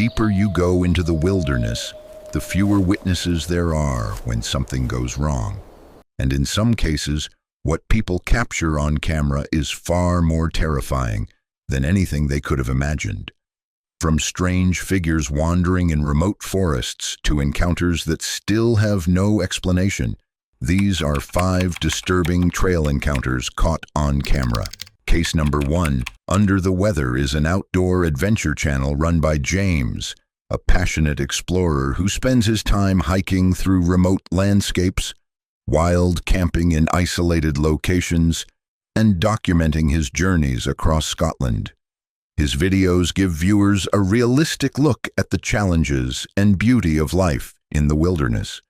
deeper you go into the wilderness, the fewer witnesses there are when something goes wrong. And in some cases, what people capture on camera is far more terrifying than anything they could have imagined. From strange figures wandering in remote forests to encounters that still have no explanation, these are 5 disturbing trail encounters caught on camera. Case number 1, Under the Weather, is an outdoor adventure channel run by James, a passionate explorer who spends his time hiking through remote landscapes, wild camping in isolated locations, and documenting his journeys across Scotland. His videos give viewers a realistic look at the challenges and beauty of life in the wilderness.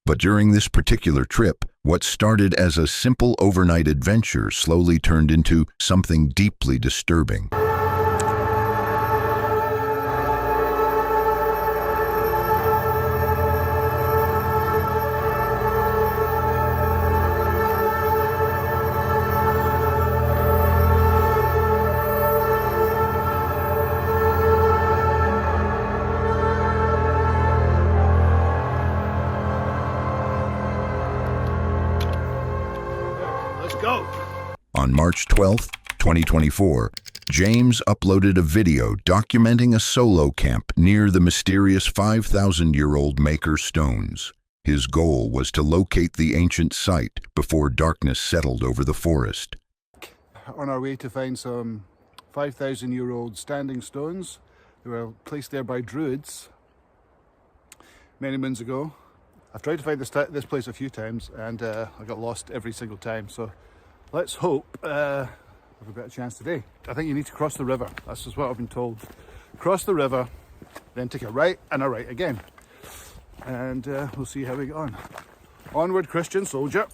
But during this particular trip, what started as a simple overnight adventure slowly turned into something deeply disturbing. On March 12, 2024, James uploaded a video documenting a solo camp near the mysterious 5,000-year-old Maker Stones. His goal was to locate the ancient site before darkness settled over the forest. On our way to find some 5,000-year-old standing stones. They were placed there by druids many moons ago. I've tried to find this place a few times and I got lost every single time. So let's hope we've got a chance today. I think you need to cross the river. That's just what I've been told. Cross the river, then take a right and a right again. And we'll see how we get on. Onward, Christian soldier.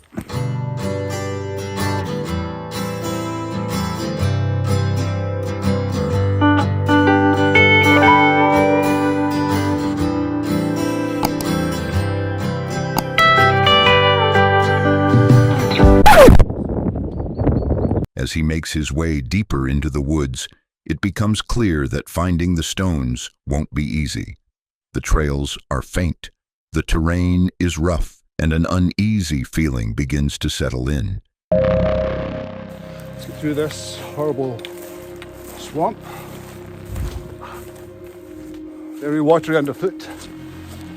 As he makes his way deeper into the woods, it becomes clear that finding the stones won't be easy. The trails are faint, the terrain is rough, and an uneasy feeling begins to settle in. Let's get through this horrible swamp. Very watery underfoot,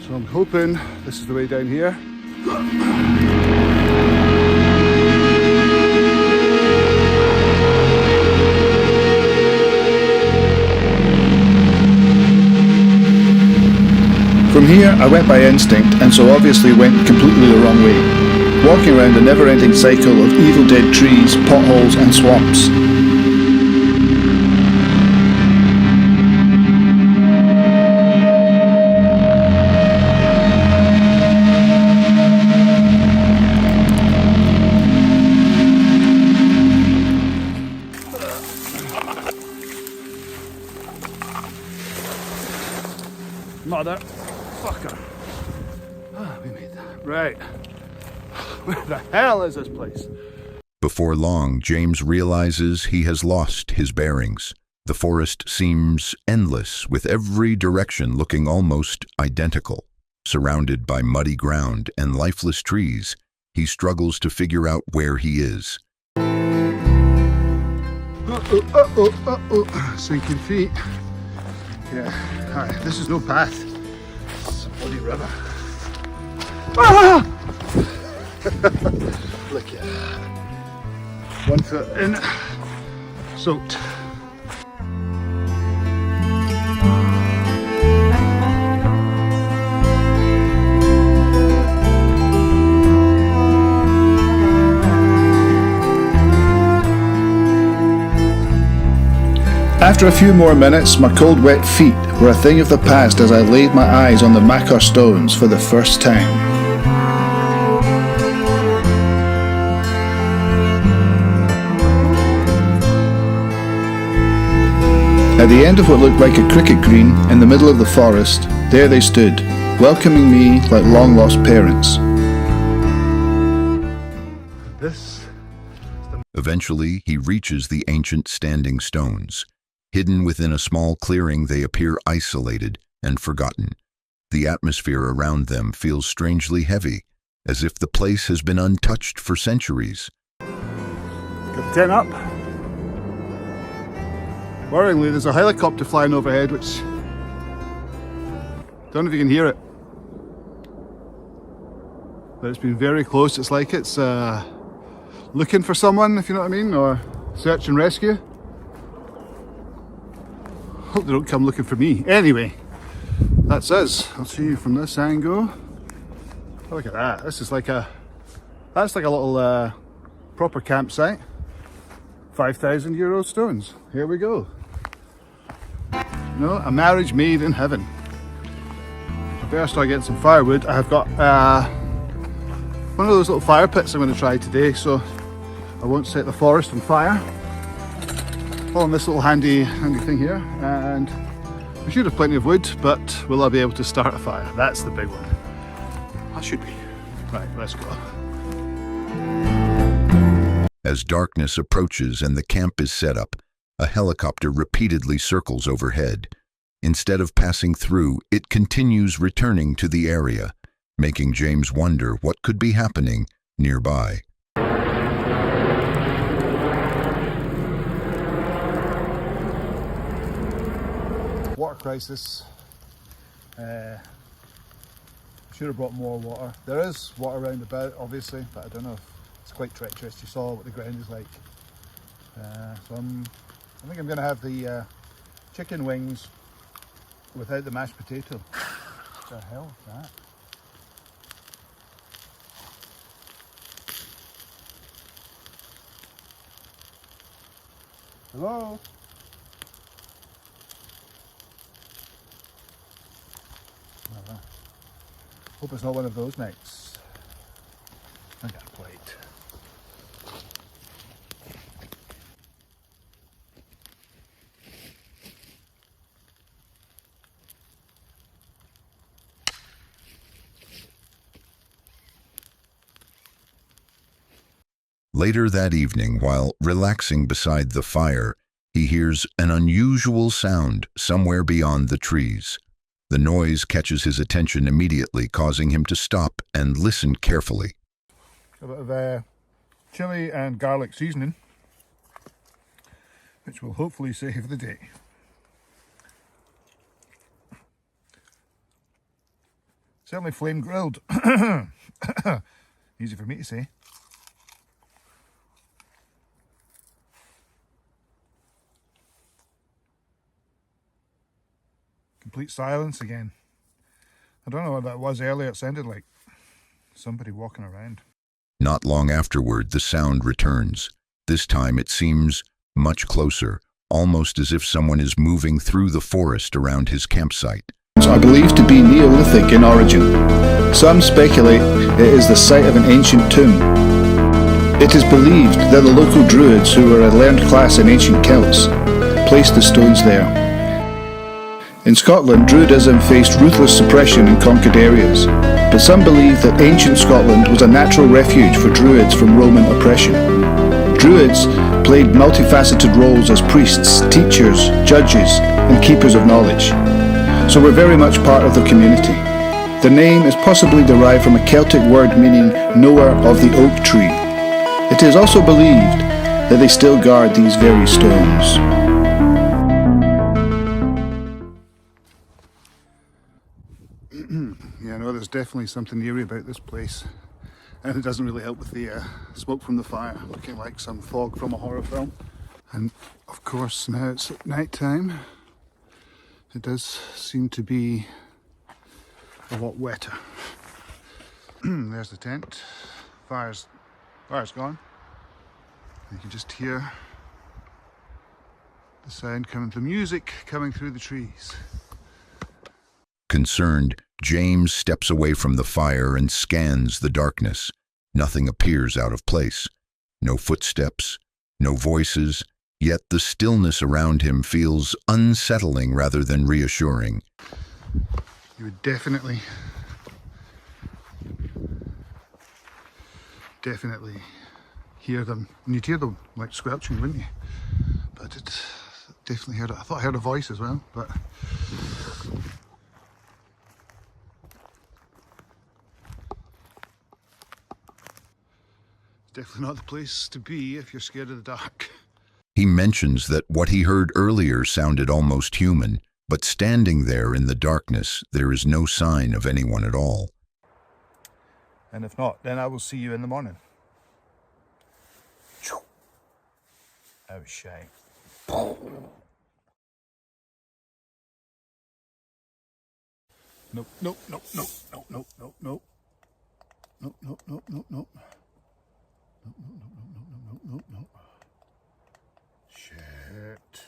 so I'm hoping this is the way down here. From here I went by instinct and so obviously went completely the wrong way, walking around a never-ending cycle of evil dead trees, potholes and swamps. Mother fucker. We made that. Right. Where the hell is this place? Before long, James realizes he has lost his bearings. The forest seems endless, with every direction looking almost identical. Surrounded by muddy ground and lifeless trees, he struggles to figure out where he is. Sinking feet. Yeah, alright, this is no path. It's a bloody river. Ah! Look at that. 1 foot in, soaked. After a few more minutes, my cold wet feet were a thing of the past as I laid my eyes on the Maker Stones for the first time. At the end of what looked like a cricket green in the middle of the forest, there they stood, welcoming me like long-lost parents. Eventually, he reaches the ancient standing stones. Hidden within a small clearing, they appear isolated, and forgotten. The atmosphere around them feels strangely heavy, as if the place has been untouched for centuries. Got the tent up. Worryingly, there's a helicopter flying overhead, which don't know if you can hear it, but it's been very close. It's like it's looking for someone, if you know what I mean, or search and rescue. Hope they don't come looking for me. Anyway, that's us. I'll see you from this angle. Oh, look at that. This is like that's like a little proper campsite. 5,000 euro stones. Here we go. You know, a marriage made in heaven. I better start getting some firewood. I have got one of those little fire pits I'm going to try today, so I won't set the forest on fire. Following this little handy thing here, and we should have plenty of wood, but will I be able to start a fire? That's the big one. I should be. Right, let's go. As darkness approaches and the camp is set up, a helicopter repeatedly circles overhead. Instead of passing through, it continues returning to the area, making James wonder what could be happening nearby. Water crisis. Should have brought more water. There is water around about, obviously, but I don't know if it's quite treacherous. You saw what the ground is like. So I think I'm going to have the chicken wings without the mashed potato. What the hell is that? Hello? Hope it's not one of those nights. I got a plate. Later that evening, while relaxing beside the fire, he hears an unusual sound somewhere beyond the trees. The noise catches his attention immediately, causing him to stop and listen carefully. A bit of chili and garlic seasoning, which will hopefully save the day. Certainly flame grilled. Easy for me to say. Complete silence again. I don't know what that was earlier. It sounded like somebody walking around. Not long afterward, the sound returns. This time it seems much closer, almost as if someone is moving through the forest around his campsite. Are believed to be Neolithic in origin. Some speculate it is the site of an ancient tomb. It is believed that the local druids, who were a learned class in ancient Celts, placed the stones there. In Scotland, Druidism faced ruthless suppression in conquered areas, but some believe that ancient Scotland was a natural refuge for Druids from Roman oppression. Druids played multifaceted roles as priests, teachers, judges, and keepers of knowledge, so were very much part of the community. Their name is possibly derived from a Celtic word meaning knower of the oak tree. It is also believed that they still guard these very stones. Yeah, no, there's definitely something eerie about this place, and it doesn't really help with the smoke from the fire, looking like some fog from a horror film. And of course, now it's at night time, it does seem to be a lot wetter. There's the tent. Fire's gone. You can just hear the sound coming, the music coming through the trees. Concerned, James steps away from the fire and scans the darkness. Nothing appears out of place. No footsteps, no voices, yet the stillness around him feels unsettling rather than reassuring. You would definitely hear them. And you'd hear them like squelching, wouldn't you? But it definitely heard it. I thought I heard a voice as well, but Definitely not the place to be if you're scared of the dark. He mentions that what he heard earlier sounded almost human, but standing there in the darkness, there is no sign of anyone at all. And if not, then I will see you in the morning. That was shy. Nope, nope, nope, nope, nope, nope, nope, nope. Nope, nope, nope, nope, nope. Nope, nope, nope, nope, nope, nope, nope. Shit.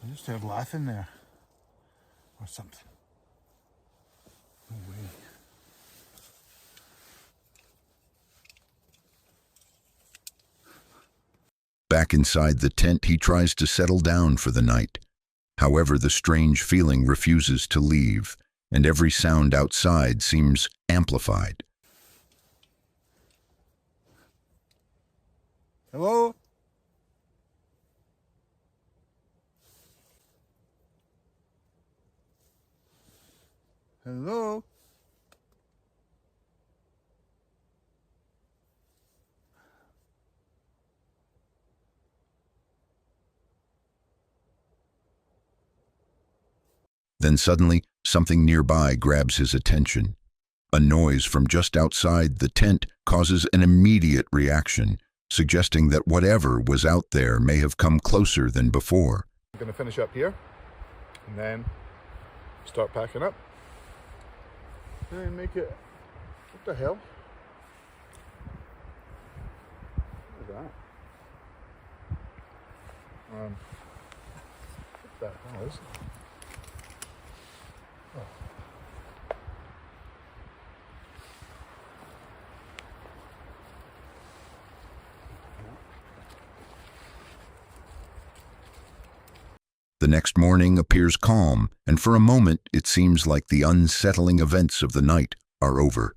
I just heard laughing there. Or something. No way. Back inside the tent, he tries to settle down for the night. However, the strange feeling refuses to leave, and every sound outside seems amplified. Hello? Hello? Then suddenly, something nearby grabs his attention. A noise from just outside the tent causes an immediate reaction, suggesting that whatever was out there may have come closer than before. I'm going to finish up here and then start packing up and make it. What the hell? What is that? What the hell is it? Oh. The next morning appears calm, and for a moment it seems like the unsettling events of the night are over.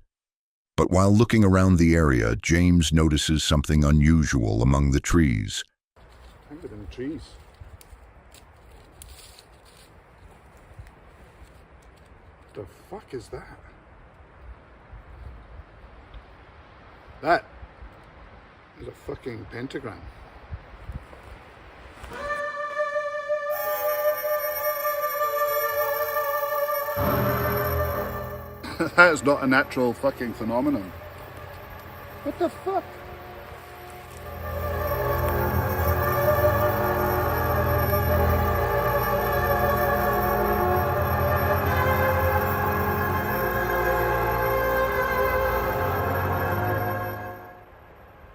But while looking around the area, James notices something unusual among the trees. Hang in the trees. The fuck is that? That is a fucking pentagram. That is not a natural fucking phenomenon. What the fuck?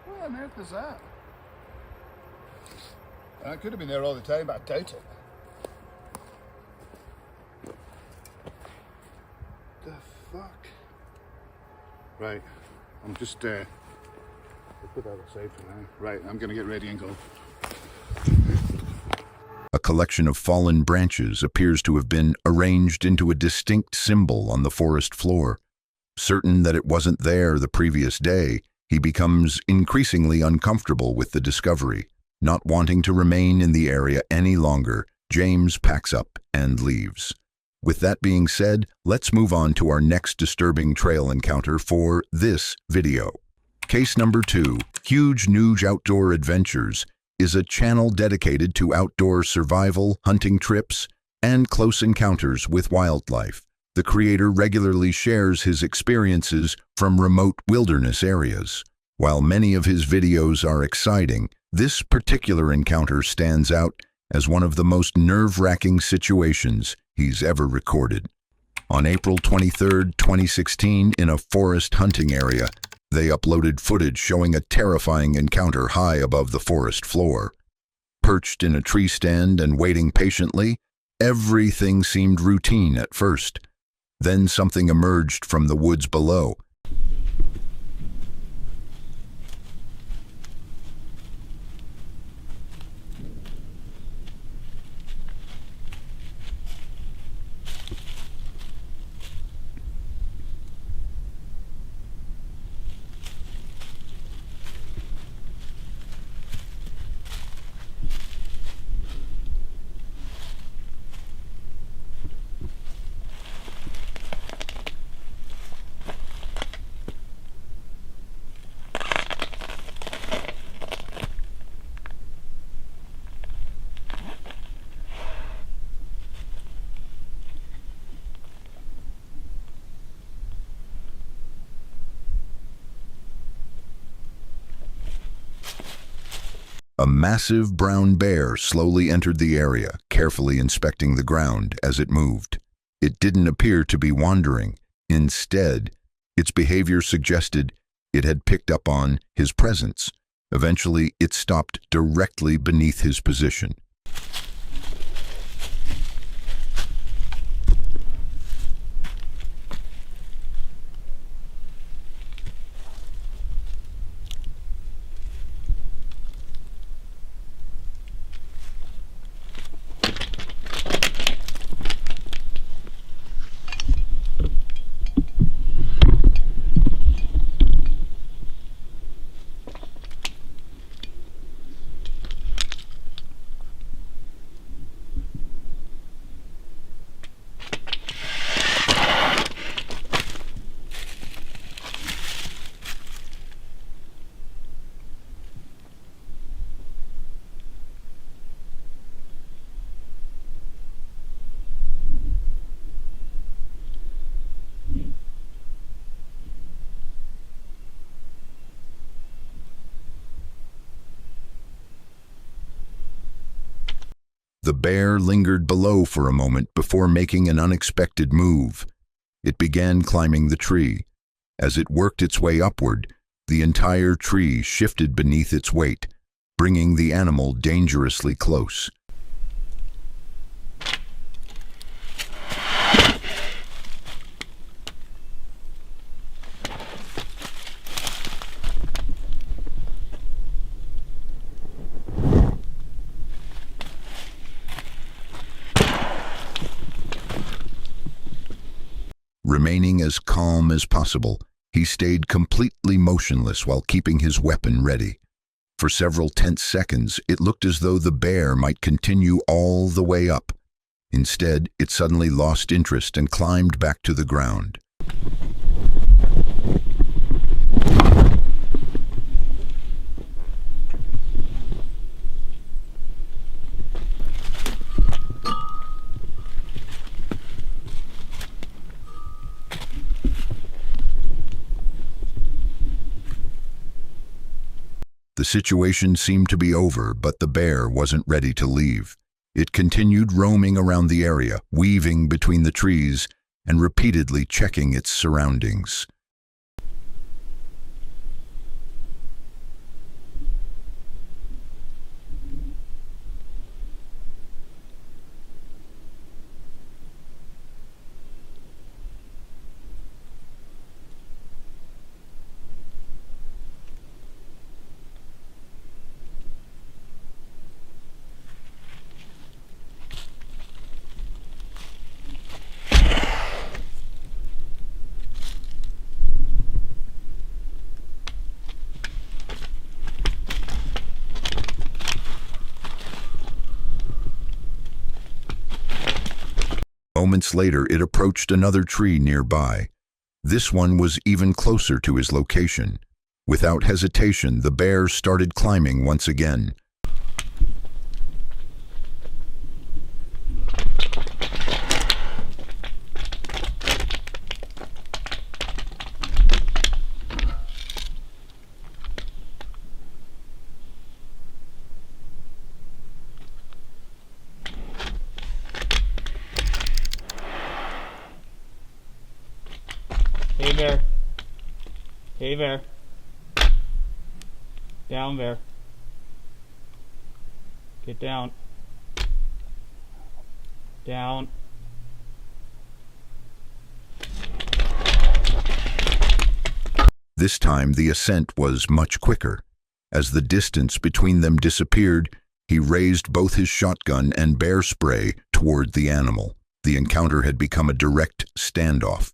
What on earth is that? It could have been there all the time, but I doubt it. The fuck? Right, I'm just we'll put that aside for now. Right, I'm gonna get ready and go. A collection of fallen branches appears to have been arranged into a distinct symbol on the forest floor. Certain that it wasn't there the previous day, he becomes increasingly uncomfortable with the discovery. Not wanting to remain in the area any longer, James packs up and leaves. With that being said, let's move on to our next disturbing trail encounter for this video. Case number 2, Huge Nuge Outdoor Adventures, is a channel dedicated to outdoor survival, hunting trips, and close encounters with wildlife. The creator regularly shares his experiences from remote wilderness areas. While many of his videos are exciting, this particular encounter stands out as one of the most nerve-wracking situations he's ever recorded. On April 23, 2016, in a forest hunting area, they uploaded footage showing a terrifying encounter high above the forest floor. Perched in a tree stand and waiting patiently, everything seemed routine at first. Then something emerged from the woods below. A massive brown bear slowly entered the area, carefully inspecting the ground as it moved. It didn't appear to be wandering. Instead, its behavior suggested it had picked up on his presence. Eventually, it stopped directly beneath his position. The bear lingered below for a moment before making an unexpected move. It began climbing the tree. As it worked its way upward, the entire tree shifted beneath its weight, bringing the animal dangerously close. Remaining as calm as possible, he stayed completely motionless while keeping his weapon ready. For several tense seconds, it looked as though the bear might continue all the way up. Instead, it suddenly lost interest and climbed back to the ground. The situation seemed to be over, but the bear wasn't ready to leave. It continued roaming around the area, weaving between the trees, and repeatedly checking its surroundings. Moments later, it approached another tree nearby. This one was even closer to his location. Without hesitation, the bear started climbing once again. Hey bear. Hey bear. Down bear. Get down. Down. This time the ascent was much quicker. As the distance between them disappeared, he raised both his shotgun and bear spray toward the animal. The encounter had become a direct standoff.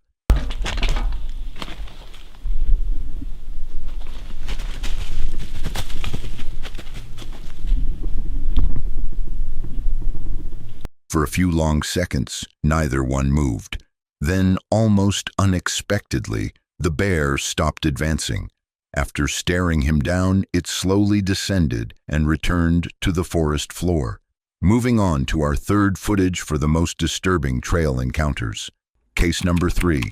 For a few long seconds, neither one moved. Then, almost unexpectedly, the bear stopped advancing. After staring him down, it slowly descended and returned to the forest floor. Moving on to our third footage for the most disturbing trail encounters. Case number 3.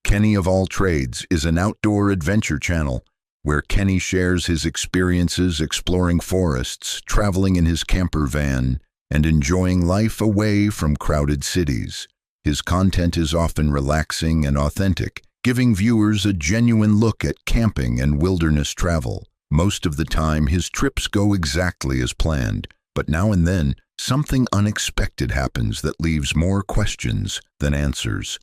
Kenny of All Trades is an outdoor adventure channel where Kenny shares his experiences exploring forests, traveling in his camper van, and enjoying life away from crowded cities. His content is often relaxing and authentic, giving viewers a genuine look at camping and wilderness travel. Most of the time, his trips go exactly as planned, but now and then, something unexpected happens that leaves more questions than answers.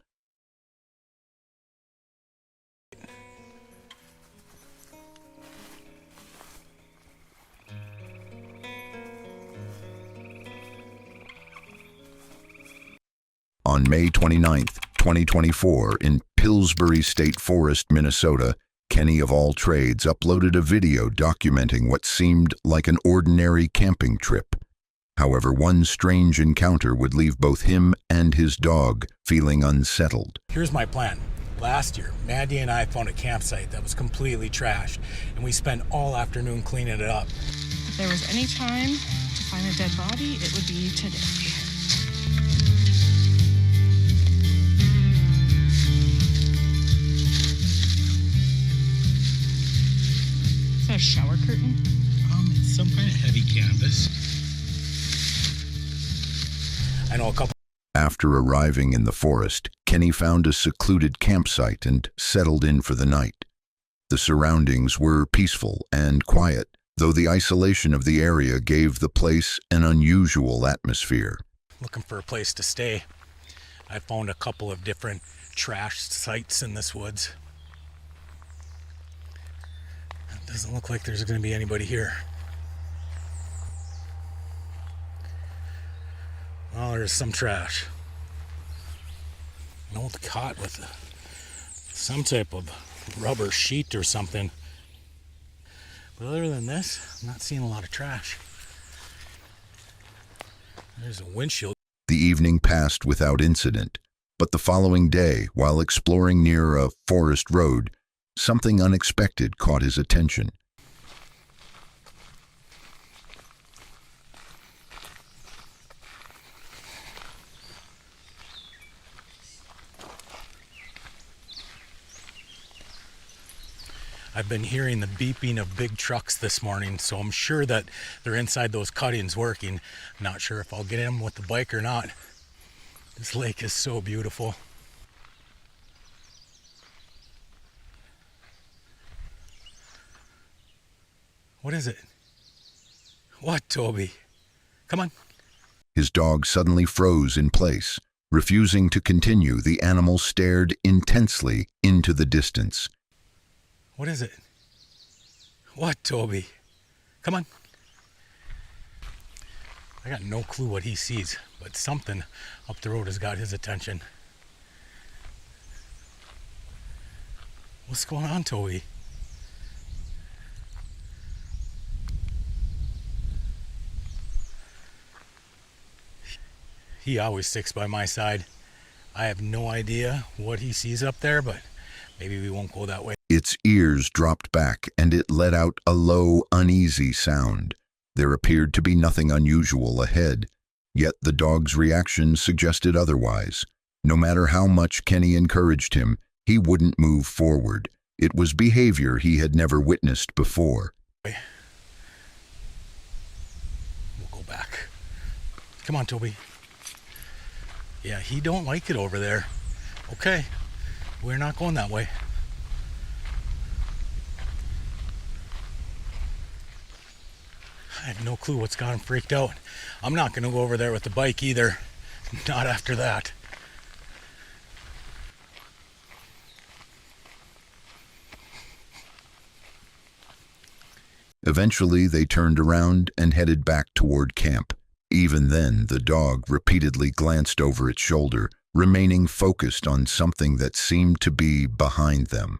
On May 29, 2024, in Pillsbury State Forest, Minnesota, Kenny of all trades uploaded a video documenting what seemed like an ordinary camping trip. However, one strange encounter would leave both him and his dog feeling unsettled. Here's my plan. Last year, Mandy and I found a campsite that was completely trashed, and we spent all afternoon cleaning it up. If there was any time to find a dead body, it would be today. Is that a shower curtain? It's some kind of heavy canvas. I know a couple. After arriving in the forest, Kenny found a secluded campsite and settled in for the night. The surroundings were peaceful and quiet, though the isolation of the area gave the place an unusual atmosphere. Looking for a place to stay. I found a couple of different trashed sites in this woods. It doesn't look like there's going to be anybody here. Well, there's some trash. An old cot with some type of rubber sheet or something. But other than this, I'm not seeing a lot of trash. There's a windshield. The evening passed without incident, but the following day, while exploring near a forest road, something unexpected caught his attention. I've been hearing the beeping of big trucks this morning, so I'm sure that they're inside those cuttings working. Not sure if I'll get in with the bike or not. This lake is so beautiful. What is it? What, Toby? Come on. His dog suddenly froze in place. Refusing to continue, the animal stared intensely into the distance. What is it? What, Toby? Come on. I got no clue what he sees, but something up the road has got his attention. What's going on, Toby? He always sticks by my side. I have no idea what he sees up there, but maybe we won't go that way. Its ears dropped back, and it let out a low, uneasy sound. There appeared to be nothing unusual ahead, yet the dog's reaction suggested otherwise. No matter how much Kenny encouraged him, he wouldn't move forward. It was behavior he had never witnessed before. We'll go back. Come on, Toby. Yeah, he don't like it over there. Okay, we're not going that way. I have no clue what's got him freaked out. I'm not going to go over there with the bike either. Not after that. Eventually, they turned around and headed back toward camp. Even then, the dog repeatedly glanced over its shoulder, remaining focused on something that seemed to be behind them.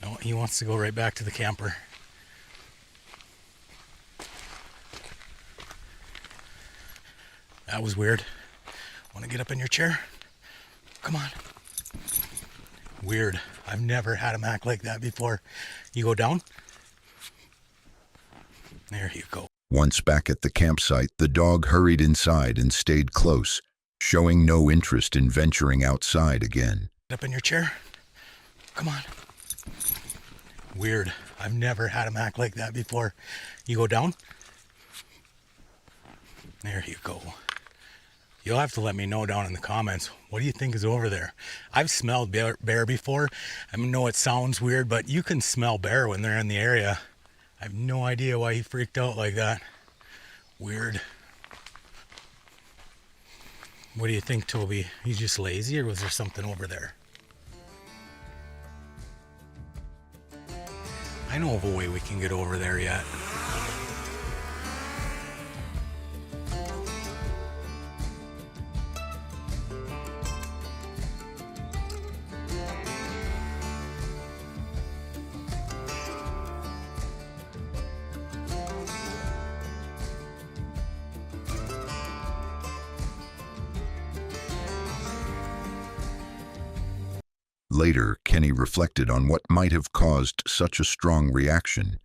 No, he wants to go right back to the camper. That was weird. Want to get up in your chair? Come on. Weird. I've never had him act like that before. You go down? There you go. Once back at the campsite, the dog hurried inside and stayed close, showing no interest in venturing outside again. Get up in your chair. Come on. Weird. I've never had him act like that before. You go down? There you go. You'll have to let me know down in the comments. What do you think is over there? I've smelled bear before. I know it sounds weird, but you can smell bear when they're in the area. I have no idea why he freaked out like that. Weird. What do you think, Toby? He's just lazy, or was there something over there? I know of a way we can get over there yet. Later, Kenny reflected on what might have caused such a strong reaction.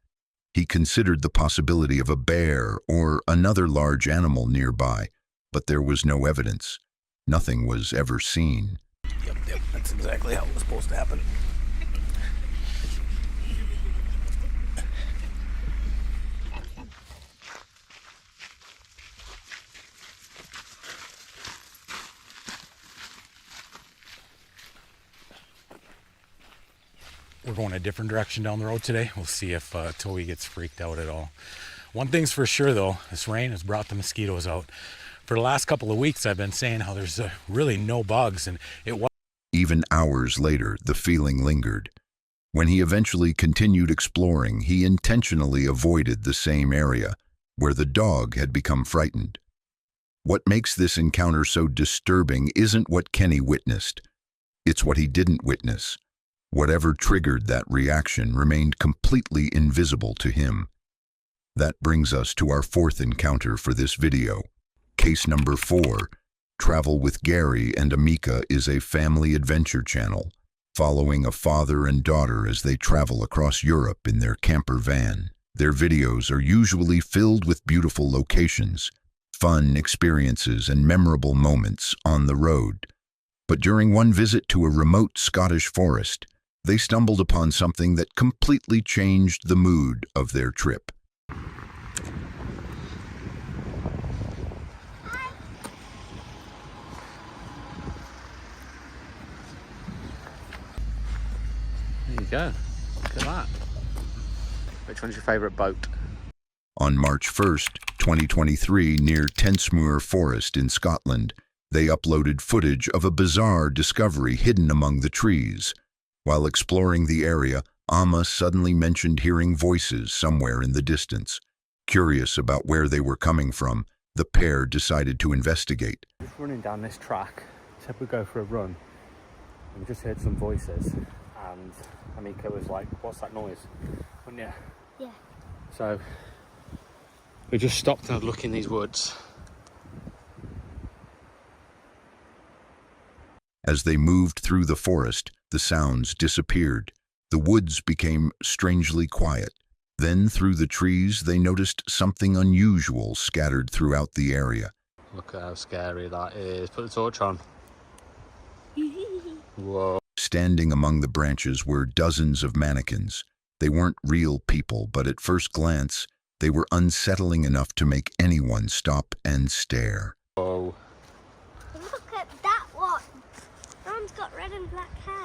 He considered the possibility of a bear or another large animal nearby, but there was no evidence. Nothing was ever seen. Yep, that's exactly how it was supposed to happen. We're going a different direction down the road today. We'll see if Toby gets freaked out at all. One thing's for sure though, this rain has brought the mosquitoes out. For the last couple of weeks I've been saying how there's really no bugs, and it was. Even hours later, the feeling lingered. When he eventually continued exploring, he intentionally avoided the same area, where the dog had become frightened. What makes this encounter so disturbing isn't what Kenny witnessed. It's what he didn't witness. Whatever triggered that reaction remained completely invisible to him. That brings us to our fourth encounter for this video. Case number 4. Travel with Gary and Amika is a family adventure channel, following a father and daughter as they travel across Europe in their camper van. Their videos are usually filled with beautiful locations, fun experiences, and memorable moments on the road. But during one visit to a remote Scottish forest, they stumbled upon something that completely changed the mood of their trip. There you go. Look at that. Which one's your favourite boat? On March 1st, 2023, near Tensmoor Forest in Scotland, they uploaded footage of a bizarre discovery hidden among the trees. While exploring the area, Amma suddenly mentioned hearing voices somewhere in the distance. Curious about where they were coming from, the pair decided to investigate. Just running down this track, said we'd go for a run, and we just heard some voices, and Amika was like, "What's that noise?" Wouldn't you? Yeah. So we just stopped and had a look in these woods. As they moved through the forest, the sounds disappeared. The woods became strangely quiet. Then, through the trees, they noticed something unusual scattered throughout the area. Look at how scary that is. Put the torch on. Whoa. Standing among the branches were dozens of mannequins. They weren't real people, but at first glance, they were unsettling enough to make anyone stop and stare. Whoa. Look at that one. That one's got red and black hair.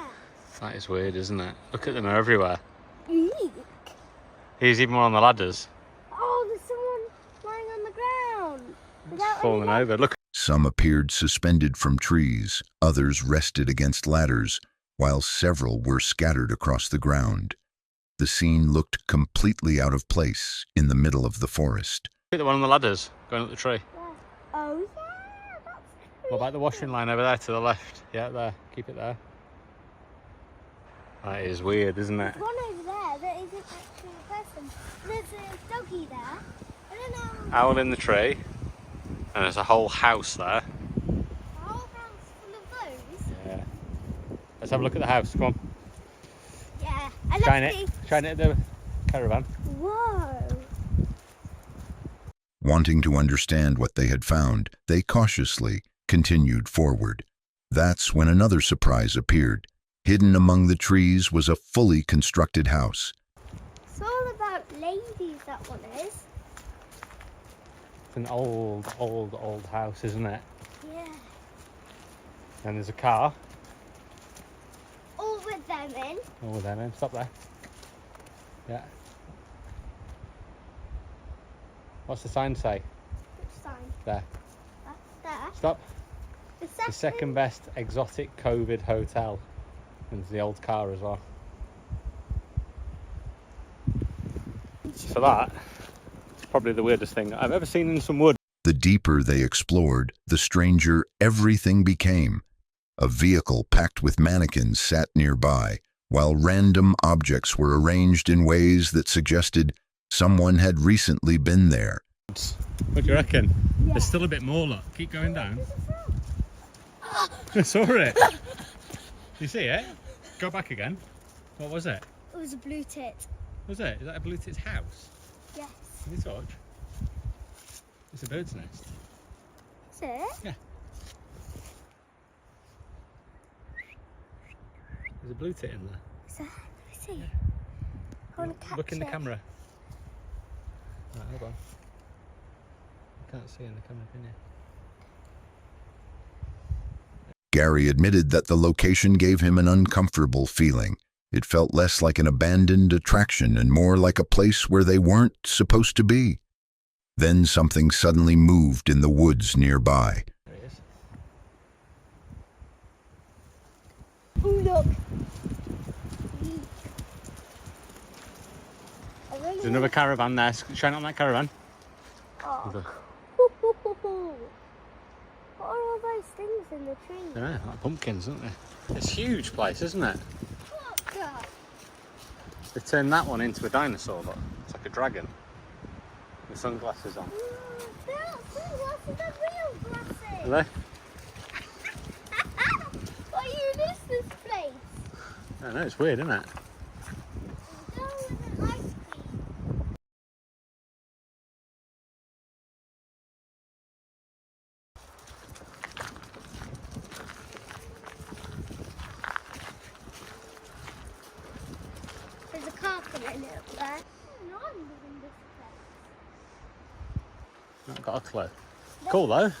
That is weird, isn't it? Look at them, they're everywhere. Eek. Here's even one on the ladders. Oh, there's someone lying on the ground. Without Falling any over. Look. Some appeared suspended from trees, others rested against ladders, while several were scattered across the ground. The scene looked completely out of place in the middle of the forest. Look at the one on the ladders going up the tree. Oh, yeah, that's creepy. What about the washing line over there to the left? Yeah, there. Keep it there. That is weird, isn't it? There's one over there that isn't actually a person. There's a doggy there. I don't know. Owl in the tree. And there's a whole house there. A whole house full of those? Yeah. Let's have a look at the house. Come on. Yeah. I Shine love it. this. Shine it at the caravan. Whoa. Wanting to understand what they had found, they cautiously continued forward. That's when another surprise appeared. Hidden among the trees was a fully constructed house. It's all about ladies, that one is. It's an old house, isn't it? Yeah. And there's a car. All with them in. Oh, then stop there. Yeah. What's the sign say? Which sign? There. There. Stop. The The second best exotic COVID hotel. And there's the old car as well. So that's probably the weirdest thing I've ever seen in some wood. The deeper they explored, the stranger everything became. A vehicle packed with mannequins sat nearby, while random objects were arranged in ways that suggested someone had recently been there. What do you reckon? Yeah. There's still a bit more, look. Keep going down. I saw it. You see it? Go back again. What was it? It was a blue tit. Was it? Is that a blue tit's house? Yes. Can you touch? It's a bird's nest. Is it? Yeah. There's a blue tit in there. Is that? Let me see. Yeah. I want to catch Look in the it. camera. Right, hold on. You can't see in the camera, can you? Gary admitted that the location gave him an uncomfortable feeling. It felt less like an abandoned attraction and more like a place where they weren't supposed to be. Then something suddenly moved in the woods nearby. There it is. Oh, look. There's another caravan there. Shine on that caravan. Oh. What are all those things in the tree? Yeah, like pumpkins, aren't they? It's a huge place, isn't it? Look. They turned that one into a dinosaur, look. It's like a dragon. With sunglasses on. They're not sunglasses, they're real glasses. Are they? What you miss this place? I know, it's weird, isn't it? Go with an ice cream. There's a car coming up there. No, I'm living this place. Not got a clue. Cool though.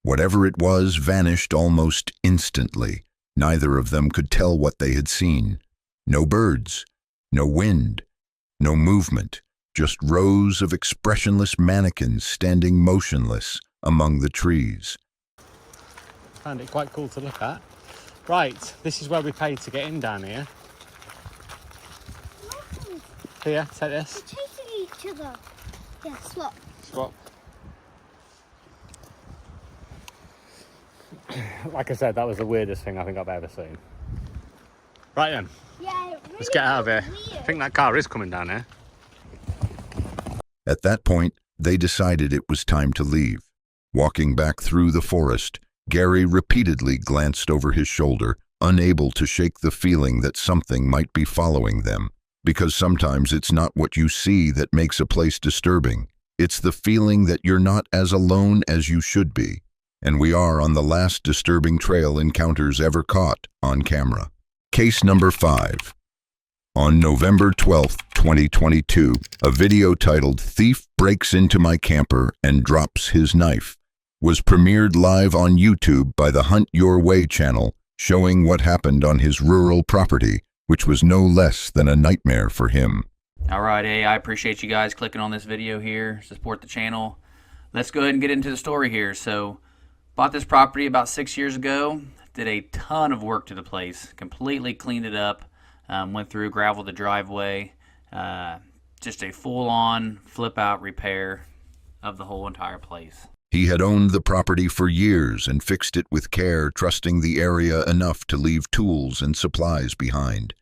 Whatever it was vanished almost instantly. Neither of them could tell what they had seen. No birds, no wind, no movement, just rows of expressionless mannequins standing motionless among the trees. Found it quite cool to look at. Right, this is where we paid to get in down here. Look, Here, take this. they're chasing each other. Yeah, swap. Swap. Like I said, that was the weirdest thing I think I've ever seen. Right then, Yeah, it really let's get out of here. was I weird. think that car is coming down here. At that point, they decided it was time to leave. Walking back through the forest, Gary repeatedly glanced over his shoulder, unable to shake the feeling that something might be following them. Because sometimes it's not what you see that makes a place disturbing. It's the feeling that you're not as alone as you should be. And we are on the last disturbing trail encounters ever caught on camera. Case number 5. On November 12, 2022, a video titled "Thief Breaks Into My Camper and Drops His Knife" was premiered live on YouTube by the Hunt Your Way channel, showing what happened on his rural property, which was no less than a nightmare for him. Alright, hey, I appreciate you guys clicking on this video here to support the channel. Let's go ahead and get into the story here. So, bought this property about 6 years ago, did a ton of work to the place, completely cleaned it up, went through, graveled the driveway, just a full-on flip-out repair of the whole entire place. He had owned the property for years and fixed it with care, trusting the area enough to leave tools and supplies behind.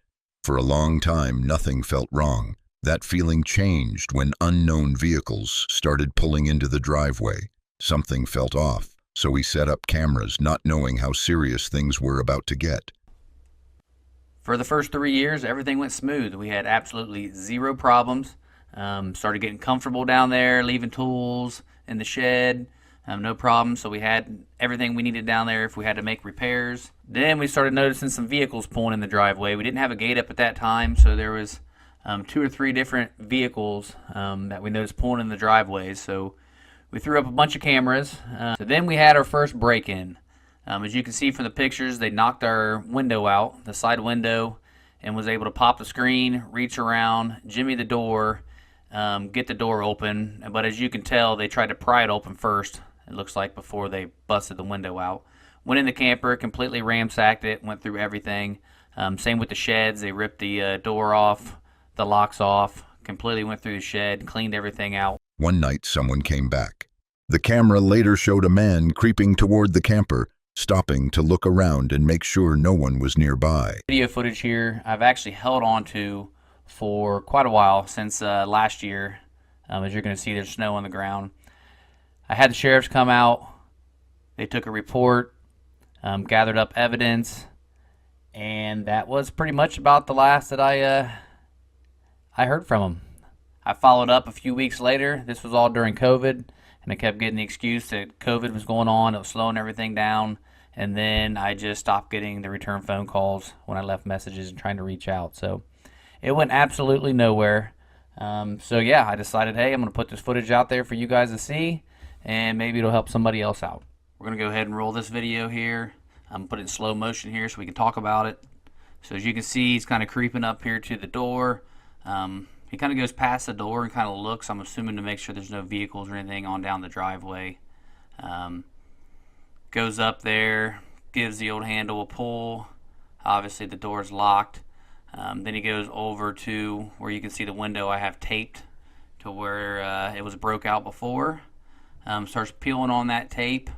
For a long time, nothing felt wrong. That feeling changed when unknown vehicles started pulling into the driveway. Something felt off, so he set up cameras, not knowing how serious things were about to get. For the first 3 years, everything went smooth. We had absolutely zero problems. Started getting comfortable down there, leaving tools in the shed, no problem. So we had everything we needed down there if we had to make repairs. Then we started noticing some vehicles pulling in the driveway. We didn't have a gate up at that time, so there was 2 or 3 different vehicles that we noticed pulling in the driveways. So we threw up a bunch of cameras. So then we had our first break-in. As you can see from the pictures, they knocked our window out, the side window, and was able to pop the screen, reach around, jimmy the door, get the door open. But as you can tell, they tried to pry it open first, it looks like, before they busted the window out. Went in the camper, completely ransacked it, went through everything. Same with the sheds. They ripped the door off, the locks off, completely went through the shed, cleaned everything out. One night, someone came back. The camera later showed a man creeping toward the camper, stopping to look around and make sure no one was nearby. Video footage here I've actually held on to for quite a while, since last year. As you're going to see, there's snow on the ground. I had the sheriffs come out. They took a report, gathered up evidence, and that was pretty much about the last that I heard from them. I followed up a few weeks later. This was all during COVID. And I kept getting the excuse that COVID was going on, it was slowing everything down, and then I just stopped getting the return phone calls when I left messages and trying to reach out. So it went absolutely nowhere. So yeah, I decided, hey, I'm going to put this footage out there for you guys to see, and maybe it'll help somebody else out. We're going to go ahead and roll this video here. I'm going to put it in slow motion here so we can talk about it. So as you can see, he's kind of creeping up here to the door. He kind of goes past the door and kind of looks, I'm assuming, to make sure there's no vehicles or anything on down the driveway. Goes up there, gives the old handle a pull. Obviously the door's locked. Then he goes over to where you can see the window I have taped to where it was broke out before. Starts peeling on that tape.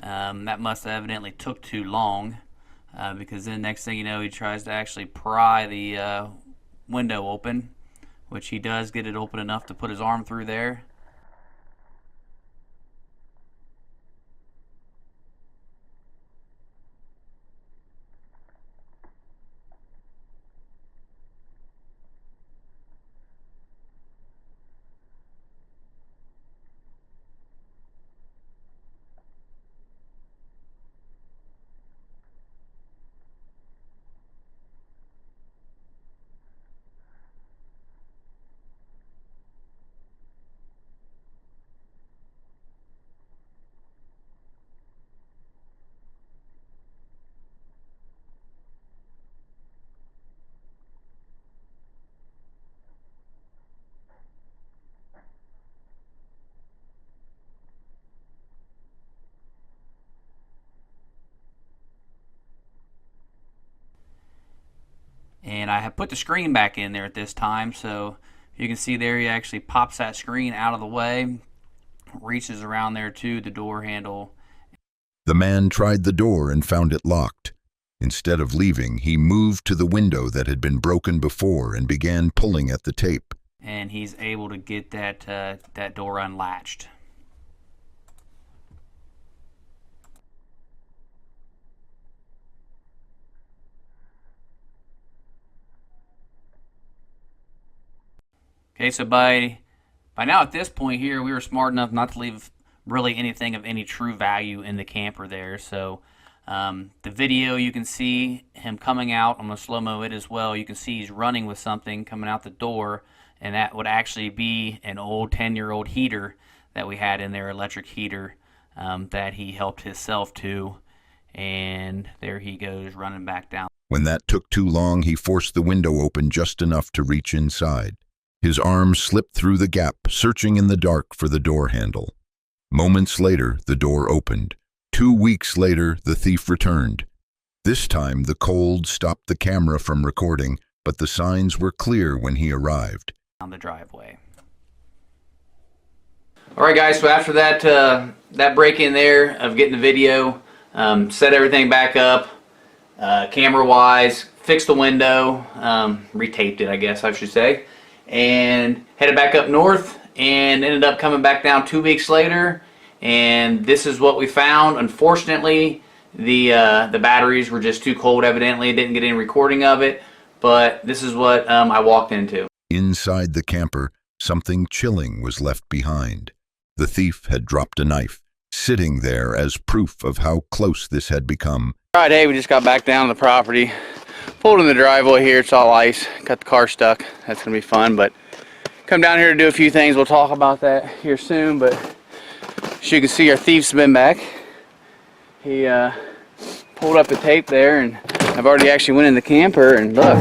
That must have evidently took too long, because then next thing you know, he tries to actually pry the window open, which he does get it open enough to put his arm through there. And I have put the screen back in there at this time, so you can see there he actually pops that screen out of the way, reaches around there to the door handle. The man tried the door and found it locked. Instead of leaving, he moved to the window that had been broken before and began pulling at the tape. And he's able to get that door unlatched. Okay, so by now at this point here, we were smart enough not to leave really anything of any true value in the camper there. So the video, you can see him coming out. I'm going to slow-mo it as well. You can see he's running with something coming out the door, and that would actually be an old 10-year-old heater that we had in there, electric heater, that he helped himself to. And there he goes running back down. When that took too long, he forced the window open just enough to reach inside. His arm slipped through the gap, searching in the dark for the door handle. Moments later, the door opened. 2 weeks later, the thief returned. This time, the cold stopped the camera from recording, but the signs were clear when he arrived. Down the driveway. All right, guys, so after that break in there of getting the video, set everything back up, camera-wise, fixed the window, retaped it, I guess I should say, and headed back up north and ended up coming back down 2 weeks later, and this is what we found. Unfortunately, the batteries were just too cold, evidently. Didn't get any recording of it, but this is what I walked into. Inside the camper, something chilling was left behind. The thief had dropped a knife, sitting there as proof of how close this had become. All right, hey, we just got back down to the property. Pulled in the driveway here, it's all ice. Got the car stuck. That's gonna be fun, but come down here to do a few things. We'll talk about that here soon, but as you can see, our thief's been back. He pulled up the tape there, and I've already actually went in the camper, and look,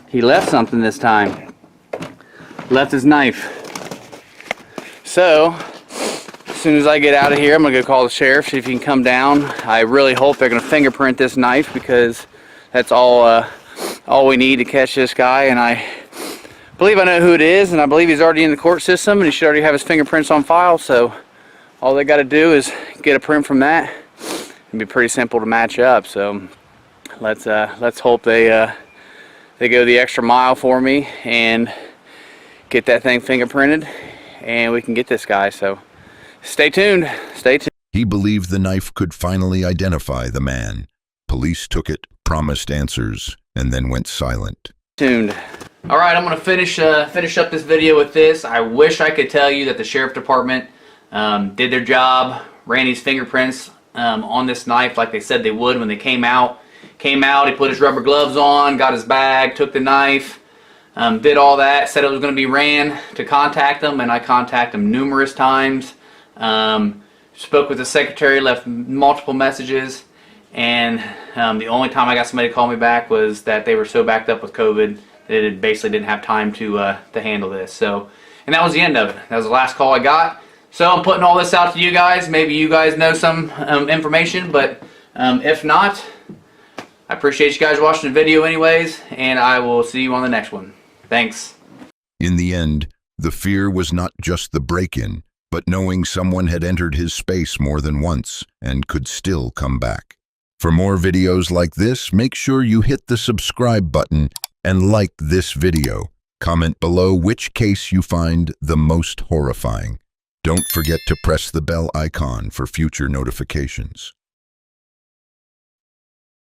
he left something this time. Left his knife. So, as soon as I get out of here, I'm gonna go call the sheriff, see if he can come down. I really hope they're gonna fingerprint this knife, because that's all we need to catch this guy, and I believe I know who it is, and I believe he's already in the court system, and he should already have his fingerprints on file, so all they got to do is get a print from that. It'd be pretty simple to match up, so let's hope they go the extra mile for me and get that thing fingerprinted, and we can get this guy, so stay tuned. He believed the knife could finally identify the man. Police took it, promised answers, and then went silent. All right, I'm gonna finish up this video with this. I wish I could tell you that the sheriff department did their job, ran his fingerprints on this knife like they said they would when they came out. He put his rubber gloves on, got his bag, took the knife, did all that, said it was gonna be ran to contact them, and I contacted them numerous times. Spoke with the secretary, left multiple messages, and the only time I got somebody to call me back was that they were so backed up with COVID that it basically didn't have time to handle this. So, and that was the end of it. That was the last call I got. So I'm putting all this out to you guys. Maybe you guys know some information, but if not, I appreciate you guys watching the video anyways, and I will see you on the next one. Thanks. In the end, the fear was not just the break-in, but knowing someone had entered his space more than once and could still come back. For more videos like this, make sure you hit the subscribe button and like this video. Comment below which case you find the most horrifying. Don't forget to press the bell icon for future notifications.